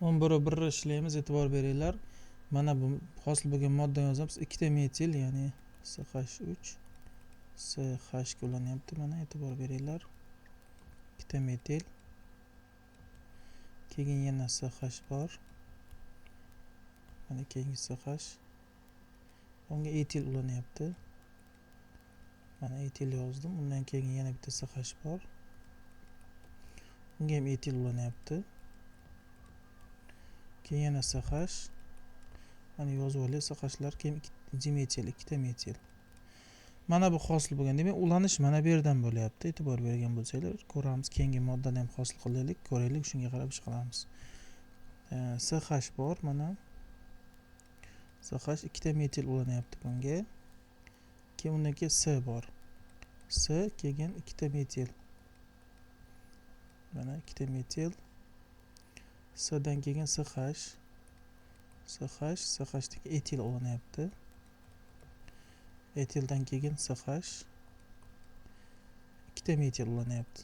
11 ishlaymiz, e'tibor beringlar. Mana bu hosil bo'lgan moddani yozamiz. 2 metil, ya'ni CH3 CH ga ulanyapti. Mana e'tibor beringlar. 2 metil. Keyin yana CH bor. Mana keyingi CH. Unga etil ulanyapti. Mana etil yozdim. Undan keyin yana bitta CH bor. Unga ham etil ulanyapti. Keyin yana CH. Mana yozib oling, CHlar keyin 2 metil, 2 metil. Mana bu hosil bo'lgan. Demak, ulanish mana bu yerdan bo'lyapti. E'tibor bergan bo'lsanglar, ko'ramiz. Keyingi moddani ham hosil qilaylik, ko'raylik, shunga qarab ish qilamiz. CH bor, mana. CH 2 metil ulanyapti bunga. Keyin undan keyin C bor. C keyin 2 metil. Mana 2 metil. C dan keyin CH. CH dagi etil ulanyapti. Etildan keyin CH 2 metil ulanyapti.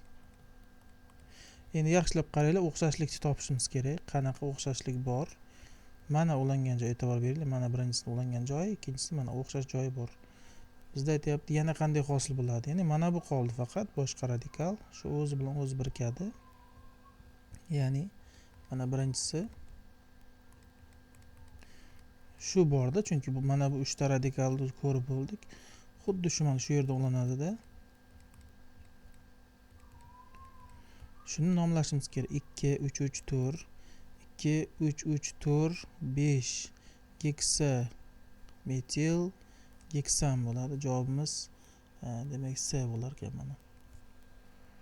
Endi yaxshilab qaranglar, o'xshashlikni topishimiz kerak. Qanaqa o'xshashlik bor? Mana ulangan joy, e'tibor beringlar. Mana birinchisi ulangan joy, ikkinchisi mana o'xshash joyi bor. Bizda aytayapti, yana qanday hosil bo'ladi? Ya'ni mana bu qoldi faqat, boshqa radikal shu o'zi bilan o'zi birikadi. Ya'ni mana birinchisi shu borda, chunki bu mana bu 3 ta radikalni ko'rib bo'ldik. Xuddi shu mana shu yerda ulanadi-da. Shuni nomlashimiz kerak. 2 3 3 tur 2 3 3 tur 5 geksa metil geksan bo'ladi. Javobimiz demak C bo'lar ekan mana.